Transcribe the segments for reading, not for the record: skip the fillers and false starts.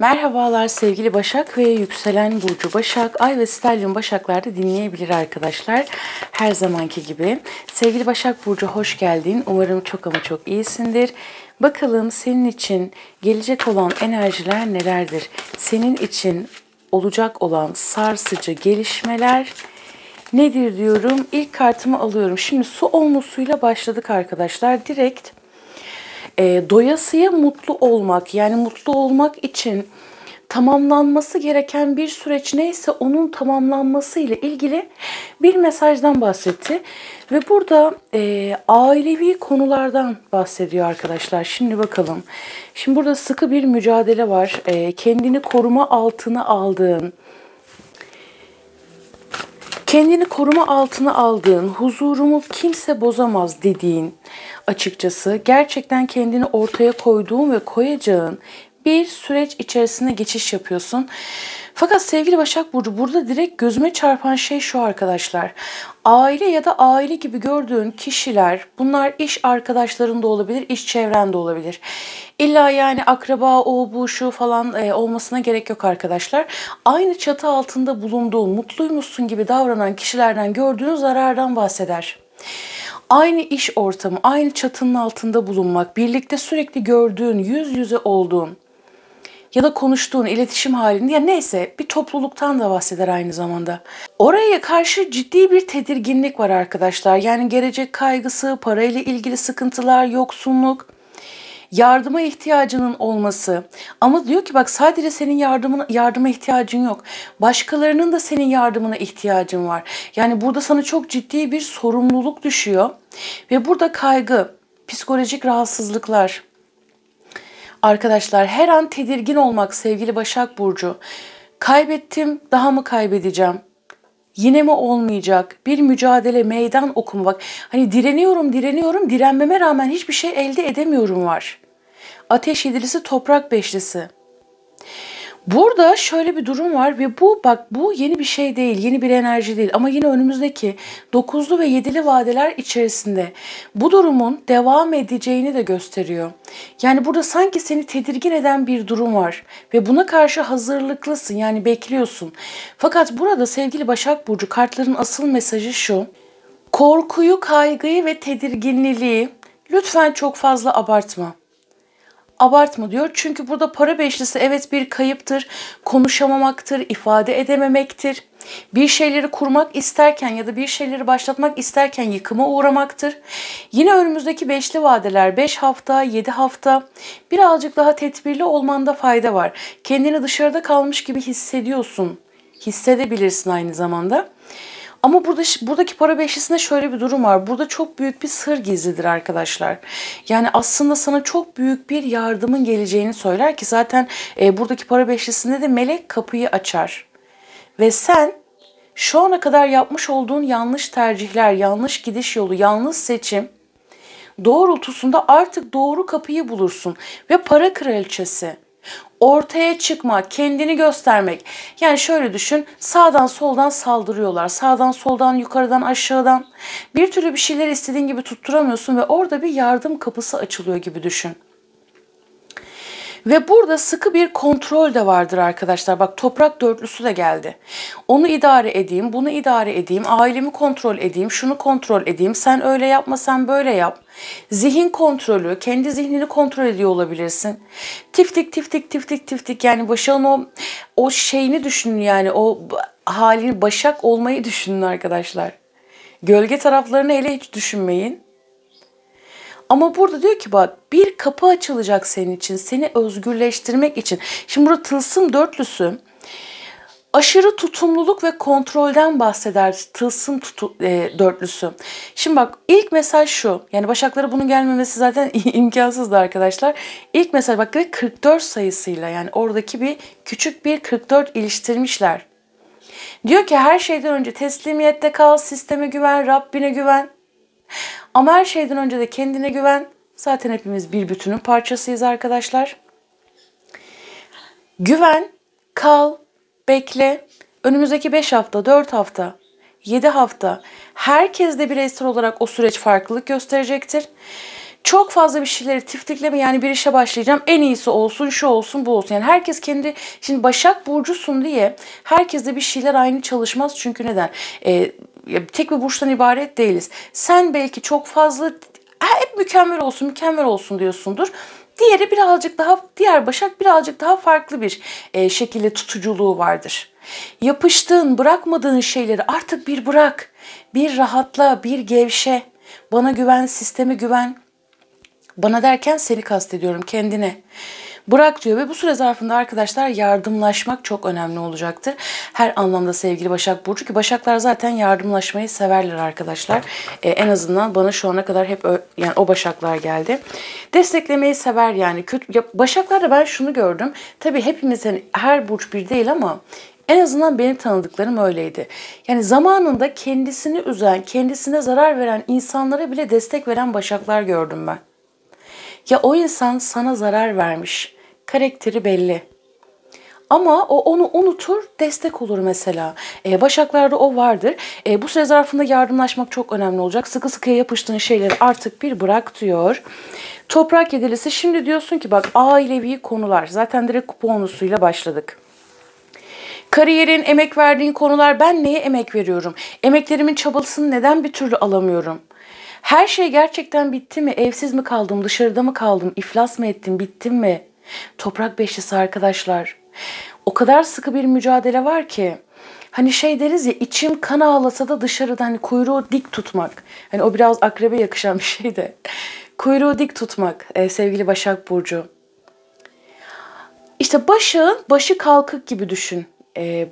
Merhabalar sevgili Başak ve yükselen burcu Başak, Ay ve Stellium Başaklar'da dinleyebilir arkadaşlar. Her zamanki gibi. Sevgili Başak Burcu hoş geldin. Umarım çok ama çok iyisindir. Bakalım senin için gelecek olan enerjiler nelerdir? Senin için olacak olan sarsıcı gelişmeler nedir diyorum. İlk kartımı alıyorum. Şimdi su olmusuyla başladık arkadaşlar. Direkt doyasıya mutlu olmak, yani mutlu olmak için tamamlanması gereken bir süreç neyse onun tamamlanması ile ilgili bir mesajdan bahsetti. Ve burada ailevi konulardan bahsediyor arkadaşlar. Şimdi bakalım. Şimdi burada sıkı bir mücadele var. Kendini koruma altına aldığın, huzurumu kimse bozamaz dediğin, açıkçası gerçekten kendini ortaya koyduğun ve koyacağın bir süreç içerisine geçiş yapıyorsun. Fakat sevgili Başak Burcu, burada direkt gözüme çarpan şey şu arkadaşlar. Aile ya da aile gibi gördüğün kişiler, bunlar iş arkadaşların da olabilir, iş çevren de olabilir. İlla yani akraba, o bu şu falan olmasına gerek yok arkadaşlar. Aynı çatı altında bulunduğun, mutluymuşsun gibi davranan kişilerden gördüğün zarardan bahseder. Aynı iş ortamı, aynı çatının altında bulunmak, birlikte sürekli gördüğün, yüz yüze olduğun ya da konuştuğun iletişim halinde, ya neyse bir topluluktan da bahseder aynı zamanda. Oraya karşı ciddi bir tedirginlik var arkadaşlar. Yani gelecek kaygısı, parayla ilgili sıkıntılar, yoksunluk, yardıma ihtiyacının olması. Ama diyor ki bak, sadece senin yardıma ihtiyacın yok. Başkalarının da senin yardımına ihtiyacın var. Yani burada sana çok ciddi bir sorumluluk düşüyor. Ve burada kaygı, psikolojik rahatsızlıklar. Arkadaşlar her an tedirgin olmak sevgili Başak Burcu. Kaybettim, daha mı kaybedeceğim? Yine mi olmayacak? Bir mücadele, meydan okuma bak. Hani direniyorum, direnmeme rağmen hiçbir şey elde edemiyorum var. Ateş yedilisi, toprak beşlisi. Burada şöyle bir durum var ve bu yeni bir şey değil, yeni bir enerji değil. Ama yine önümüzdeki 9'lu ve 7'li vadeler içerisinde bu durumun devam edeceğini de gösteriyor. Yani burada sanki seni tedirgin eden bir durum var ve buna karşı hazırlıklısın, yani bekliyorsun. Fakat burada sevgili Başak Burcu, kartların asıl mesajı şu: korkuyu, kaygıyı ve tedirginliği lütfen çok fazla abartma. Abartma diyor. Çünkü burada para beşlisi evet bir kayıptır, konuşamamaktır, ifade edememektir. Bir şeyleri kurmak isterken ya da bir şeyleri başlatmak isterken yıkıma uğramaktır. Yine önümüzdeki beşli vadeler, 5 hafta, 7 hafta, birazcık daha tedbirli olmanda fayda var. Kendini dışarıda kalmış gibi hissediyorsun. Hissedebilirsin aynı zamanda. Ama buradaki para beşlisinde şöyle bir durum var. Burada çok büyük bir sır gizlidir arkadaşlar. Yani aslında sana çok büyük bir yardımın geleceğini söyler ki zaten buradaki para beşlisinde de melek kapıyı açar. Ve sen şu ana kadar yapmış olduğun yanlış tercihler, yanlış gidiş yolu, yanlış seçim doğrultusunda artık doğru kapıyı bulursun. Ve para kraliçesi, ortaya çıkma, kendini göstermek. Yani şöyle düşün, sağdan soldan saldırıyorlar. Sağdan soldan, yukarıdan aşağıdan. Bir türlü bir şeyler istediğin gibi tutturamıyorsun ve orada bir yardım kapısı açılıyor gibi düşün. Ve burada sıkı bir kontrol de vardır arkadaşlar. Bak, toprak dörtlüsü de geldi. Onu idare edeyim, bunu idare edeyim, ailemi kontrol edeyim, şunu kontrol edeyim, sen öyle yapma, sen böyle yap. Zihin kontrolü, kendi zihnini kontrol ediyor olabilirsin. Tiftik tiftik tiftik tiftik, yani Başak'ın o şeyini düşünün, yani o halini, Başak olmayı düşünün arkadaşlar. Gölge taraflarını hele hiç düşünmeyin. Ama burada diyor ki bak, bir kapı açılacak senin için, seni özgürleştirmek için. Şimdi burada tılsım dörtlüsü aşırı tutumluluk ve kontrolden bahseder, tılsım dörtlüsü. Şimdi bak, ilk mesaj şu, yani Başaklara bunun gelmemesi zaten imkansızdı arkadaşlar. İlk mesaj bak, 44 sayısıyla, yani oradaki bir küçük bir 44 iliştirmişler. Diyor ki her şeyden önce teslimiyette kal, sisteme güven, Rabbine güven. Ama her şeyden önce de kendine güven. Zaten hepimiz bir bütünün parçasıyız arkadaşlar. Güven, kal, bekle. Önümüzdeki 5 hafta, 4 hafta, 7 hafta herkes de bireysel olarak o süreç farklılık gösterecektir. Çok fazla bir şeyleri tiftikleme, yani bir işe başlayacağım, en iyisi olsun, şu olsun, bu olsun. Yani herkes kendi, şimdi Başak Burcu'sun diye herkeste bir şeyler aynı çalışmaz. Çünkü neden? Tek bir burçtan ibaret değiliz. Sen belki çok fazla hep mükemmel olsun, mükemmel olsun diyorsundur. Diğeri birazcık daha, diğer Başak birazcık daha farklı bir şekilde tutuculuğu vardır. Yapıştığın, bırakmadığın şeyleri artık bir bırak. Bir rahatla, bir gevşe. Bana güven, sisteme güven. Bana derken seni kastediyorum, kendine. Bırak diyor ve bu süre zarfında arkadaşlar yardımlaşmak çok önemli olacaktır. Her anlamda sevgili Başak Burcu, ki Başaklar zaten yardımlaşmayı severler arkadaşlar. En azından bana şu ana kadar hep yani o Başaklar geldi. Desteklemeyi sever yani. Başaklarda ben şunu gördüm. Tabii hepimizin, her burç bir değil ama en azından benim tanıdıklarım öyleydi. Yani zamanında kendisini üzen, kendisine zarar veren insanlara bile destek veren Başaklar gördüm ben. Ya o insan sana zarar vermiş. Karakteri belli. Ama o onu unutur, destek olur mesela. Başaklarda o vardır. Bu süre zarfında yardımlaşmak çok önemli olacak. Sıkı sıkıya yapıştığın şeyleri artık bir bırak diyor. Toprak yedilisi, şimdi diyorsun ki bak, ailevi konular. Zaten direkt kuponlusuyla başladık. Kariyerin, emek verdiğin konular, ben neye emek veriyorum? Emeklerimin çabasını neden bir türlü alamıyorum? Her şey gerçekten bitti mi? Evsiz mi kaldım? Dışarıda mı kaldım? İflas mı ettim? Bittim mi? Toprak beşlisi arkadaşlar. O kadar sıkı bir mücadele var ki. Hani şey deriz ya, içim kan ağlasa da dışarıda hani kuyruğu dik tutmak. Hani o biraz akrebe yakışan bir şey de. Kuyruğu dik tutmak sevgili Başak Burcu. İşte Başak'ın başı kalkık gibi düşün.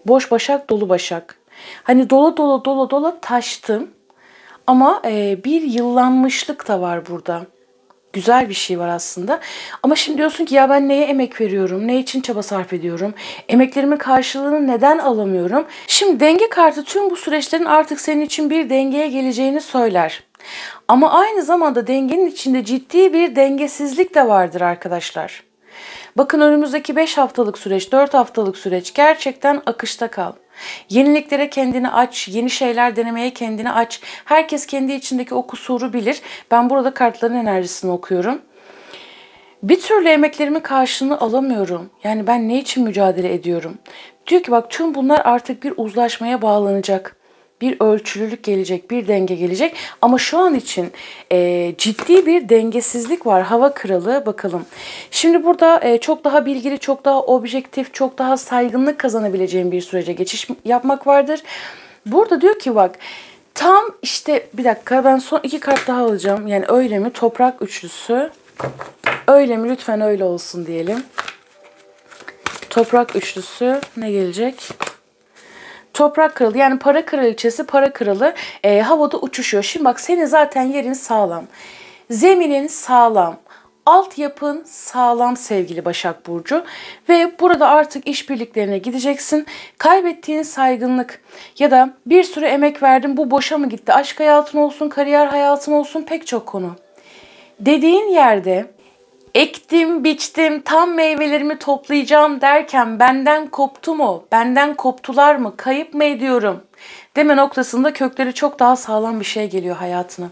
Boş Başak, dolu Başak. Hani dola dola dola dola taştım. Ama bir yıllanmışlık da var burada. Güzel bir şey var aslında. Ama şimdi diyorsun ki ya ben neye emek veriyorum? Ne için çaba sarf ediyorum? Emeklerimin karşılığını neden alamıyorum? Şimdi denge kartı tüm bu süreçlerin artık senin için bir dengeye geleceğini söyler. Ama aynı zamanda dengenin içinde ciddi bir dengesizlik de vardır arkadaşlar. Bakın önümüzdeki 5 haftalık süreç, 4 haftalık süreç gerçekten akışta kal. Yeniliklere kendini aç, yeni şeyler denemeye kendini aç. Herkes kendi içindeki o kusuru bilir. Ben burada kartların enerjisini okuyorum. Bir türlü emeklerimin karşılığını alamıyorum. Yani ben ne için mücadele ediyorum? Diyor ki bak, tüm bunlar artık bir uzlaşmaya bağlanacak. Bir ölçülülük gelecek, bir denge gelecek. Ama şu an için ciddi bir dengesizlik var. Hava kralı, bakalım. Şimdi burada çok daha bilgili, çok daha objektif, çok daha saygınlık kazanabileceğim bir sürece geçiş yapmak vardır. Burada diyor ki bak, tam işte bir dakika, ben son 2 kart daha alacağım. Yani öyle mi? Toprak üçlüsü. Öyle mi? Lütfen öyle olsun diyelim. Toprak üçlüsü ne gelecek? Toprak kralı, yani para kraliçesi, para kralı havada uçuşuyor. Şimdi bak, senin zaten yerin sağlam. Zeminin sağlam. Altyapın sağlam sevgili Başak Burcu. Ve burada artık işbirliklerine gideceksin. Kaybettiğin saygınlık ya da bir sürü emek verdin, bu boşa mı gitti? Aşk hayatın olsun, kariyer hayatın olsun, pek çok konu. Dediğin yerde ektim, biçtim, tam meyvelerimi toplayacağım derken benden koptu mu? Benden koptular mı? Kayıp mı ediyorum? Deme noktasında kökleri çok daha sağlam bir şey geliyor hayatına.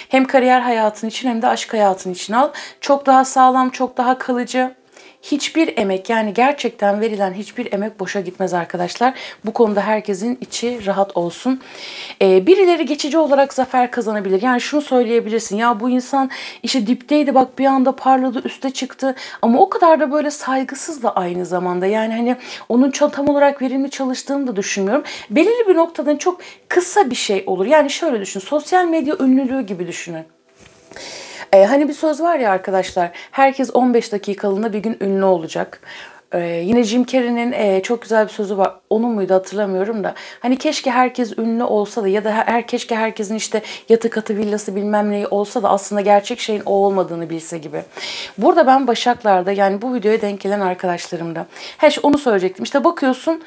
Hem kariyer hayatın için hem de aşk hayatın için al. Çok daha sağlam, çok daha kalıcı. Hiçbir emek, yani gerçekten verilen hiçbir emek boşa gitmez arkadaşlar. Bu konuda herkesin içi rahat olsun. Birileri geçici olarak zafer kazanabilir. Yani şunu söyleyebilirsin. Ya bu insan işte dipteydi, bak bir anda parladı, üste çıktı. Ama o kadar da böyle saygısız da aynı zamanda. Yani hani onun tam olarak verimli çalıştığını da düşünmüyorum. Belirli bir noktadan çok kısa bir şey olur. Yani şöyle düşün. Sosyal medya ünlülüğü gibi düşünün. Hani bir söz var ya arkadaşlar, herkes 15 dakikalığına bir gün ünlü olacak. Yine Jim Carrey'nin çok güzel bir sözü var. Onun muydu hatırlamıyorum da. Hani keşke herkes ünlü olsa da ya da keşke herkesin işte yatı katı villası bilmem neyi olsa da aslında gerçek şeyin o olmadığını bilse gibi. Burada ben Başaklar'da, yani bu videoya denk gelen arkadaşlarımda onu söyleyecektim. İşte bakıyorsun,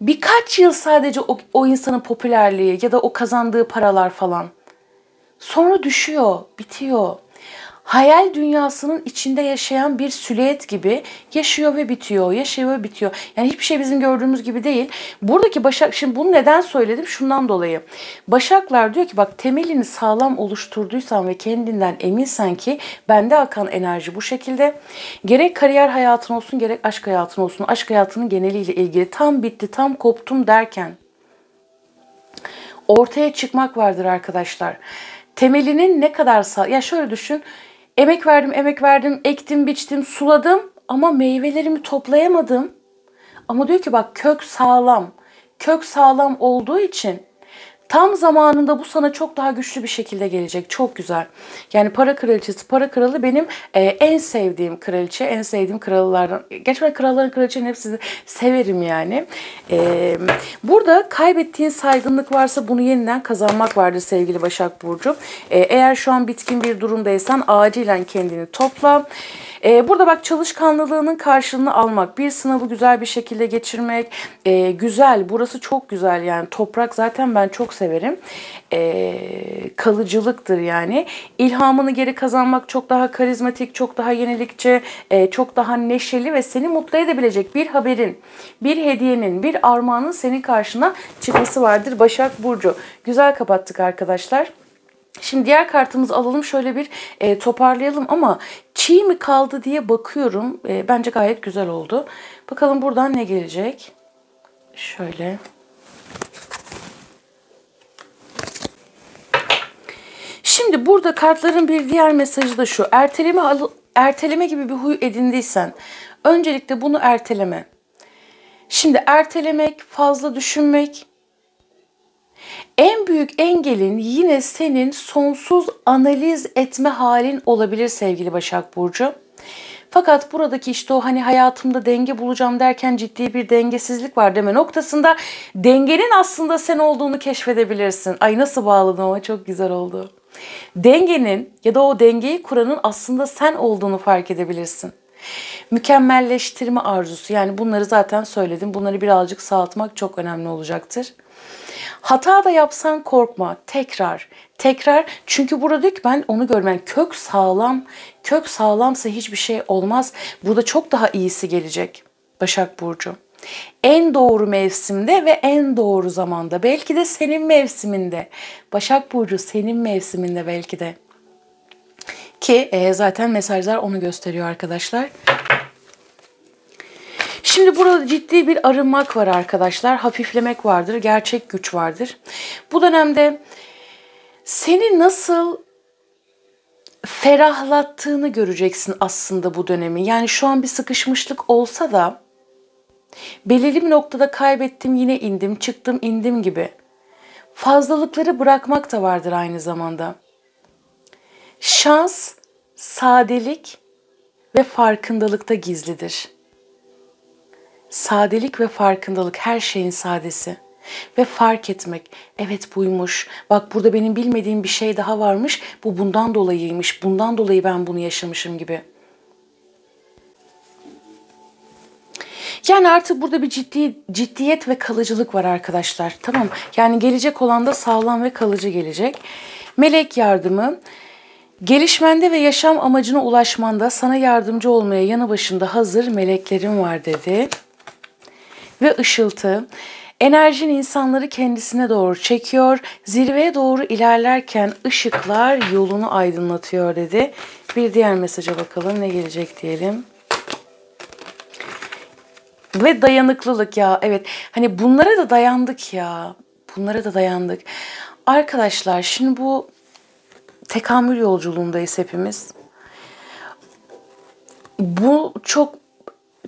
birkaç yıl sadece o insanın popülerliği ya da o kazandığı paralar falan. Sonra düşüyor, bitiyor. hayal dünyasının içinde yaşayan bir silüet gibi yaşıyor ve bitiyor, yaşıyor ve bitiyor. Yani hiçbir şey bizim gördüğümüz gibi değil. Buradaki Başak, şimdi bunu neden söyledim? Şundan dolayı. Başaklar diyor ki bak, temelini sağlam oluşturduysan ve kendinden eminsen ki bende akan enerji bu şekilde. Gerek kariyer hayatın olsun, gerek aşk hayatın olsun. Aşk hayatının geneliyle ilgili tam bitti, tam koptum derken ortaya çıkmak vardır arkadaşlar. Temelinin ne kadar ya şöyle düşün. Emek verdim, emek verdim, ektim, biçtim, suladım ama meyvelerimi toplayamadım. Ama diyor ki bak, kök sağlam. Kök sağlam olduğu için tam zamanında bu sana çok daha güçlü bir şekilde gelecek. Çok güzel. Yani para kraliçesi, para kralı benim en sevdiğim kraliçe, en sevdiğim krallardan. Gerçekten kralların, kraliçenin hepsini severim yani. Burada kaybettiğin saygınlık varsa bunu yeniden kazanmak vardır sevgili Başak Burcu. Eğer şu an bitkin bir durumdaysan acilen kendini topla. Burada bak, çalışkanlığının karşılığını almak, bir sınavı güzel bir şekilde geçirmek, güzel, burası çok güzel yani, toprak zaten ben çok severim. Kalıcılıktır yani. İlhamını geri kazanmak, çok daha karizmatik, çok daha yenilikçi, çok daha neşeli ve seni mutlu edebilecek bir haberin, bir hediyenin, bir armağanın senin karşına çıkması vardır Başak Burcu. Güzel kapattık arkadaşlar. Şimdi diğer kartımızı alalım, şöyle bir toparlayalım ama çiğ mi kaldı diye bakıyorum. Bence gayet güzel oldu. Bakalım buradan ne gelecek? Şöyle. Şimdi burada kartların bir diğer mesajı da şu. Erteleme gibi bir huy edindiysen öncelikle bunu erteleme. Şimdi ertelemek, fazla düşünmek, en büyük engelin yine senin sonsuz analiz etme halin olabilir sevgili Başak Burcu. Fakat buradaki işte o hani hayatımda denge bulacağım derken ciddi bir dengesizlik var deme noktasında dengenin aslında sen olduğunu keşfedebilirsin. Ay nasıl bağladım ama çok güzel oldu. Dengenin ya da o dengeyi kuranın aslında sen olduğunu fark edebilirsin. Mükemmelleştirme arzusu, yani bunları zaten söyledim. Bunları birazcık sağaltmak çok önemli olacaktır. Hata da yapsan korkma. Tekrar. Çünkü burada diyor ki ben onu görmem. Kök sağlam. Kök sağlamsa hiçbir şey olmaz. Burada çok daha iyisi gelecek Başak Burcu. En doğru mevsimde ve en doğru zamanda. Belki de senin mevsiminde. Başak Burcu senin mevsiminde belki de. Ki zaten mesajlar onu gösteriyor arkadaşlar. Şimdi burada ciddi bir arınmak var arkadaşlar. Hafiflemek vardır, gerçek güç vardır. Bu dönemde seni nasıl ferahlattığını göreceksin aslında bu dönemi. Yani şu an bir sıkışmışlık olsa da belirli bir noktada kaybettim, yine indim, çıktım, indim gibi. Fazlalıkları bırakmak da vardır aynı zamanda. Şans, sadelik ve farkındalıkta gizlidir. Sadelik ve farkındalık, her şeyin sadesi. Ve fark etmek, evet buymuş, bak burada benim bilmediğim bir şey daha varmış, bu bundan dolayıymış, bundan dolayı ben bunu yaşamışım gibi. Yani artık burada bir ciddiyet ve kalıcılık var arkadaşlar, tamam. Yani gelecek olan da sağlam ve kalıcı gelecek. Melek yardımı, gelişmende ve yaşam amacına ulaşmanda sana yardımcı olmaya yanı başında hazır meleklerim var dedi. Ve ışıltı, enerjin insanları kendisine doğru çekiyor, zirveye doğru ilerlerken ışıklar yolunu aydınlatıyor dedi. Bir diğer mesaja bakalım ne gelecek diyelim. Ve dayanıklılık ya, evet, hani bunlara da dayandık ya, bunlara da dayandık. Arkadaşlar şimdi bu tekamül yolculuğundayız hepimiz. Bu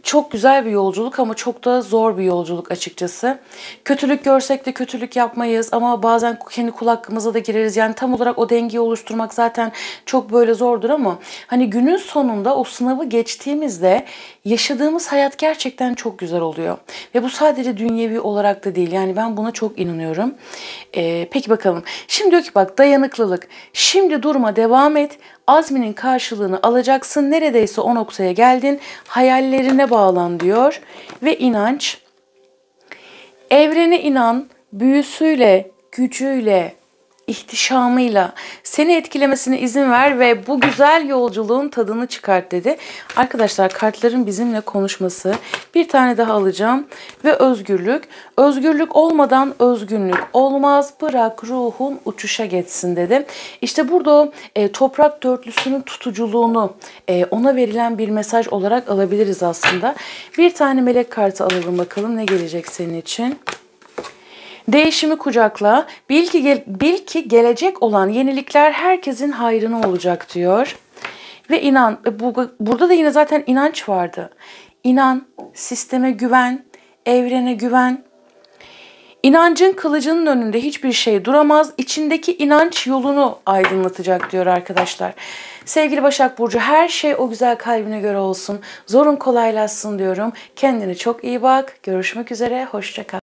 çok güzel bir yolculuk ama çok da zor bir yolculuk açıkçası. Kötülük görsek de kötülük yapmayız ama bazen kendi kul hakkımıza da gireriz. Yani tam olarak o dengeyi oluşturmak zaten çok böyle zordur ama hani günün sonunda o sınavı geçtiğimizde yaşadığımız hayat gerçekten çok güzel oluyor. Ve bu sadece dünyevi olarak da değil. Yani ben buna çok inanıyorum. Peki bakalım. Şimdi diyor ki bak, dayanıklılık. Şimdi durma, devam et. Azminin karşılığını alacaksın. Neredeyse o noktaya geldin. Hayallerine bağlan diyor. Ve inanç. Evrene inan, büyüsüyle, gücüyle ihtişamıyla seni etkilemesine izin ver ve bu güzel yolculuğun tadını çıkart dedi. Arkadaşlar kartların bizimle konuşması. Bir tane daha alacağım. Ve özgürlük. Özgürlük olmadan özgünlük olmaz. Bırak ruhun uçuşa geçsin dedi. İşte burada o toprak dörtlüsünün tutuculuğunu ona verilen bir mesaj olarak alabiliriz aslında. Bir tane melek kartı alalım bakalım ne gelecek senin için. Değişimi kucakla. Bil ki gelecek olan yenilikler herkesin hayrına olacak diyor. Ve inan. Burada da yine zaten inanç vardı. İnan, sisteme güven, evrene güven. İnancın kılıcının önünde hiçbir şey duramaz. İçindeki inanç yolunu aydınlatacak diyor arkadaşlar. Sevgili Başak Burcu, her şey o güzel kalbine göre olsun. Zorun kolaylaşsın diyorum. Kendine çok iyi bak. Görüşmek üzere. Hoşça kal.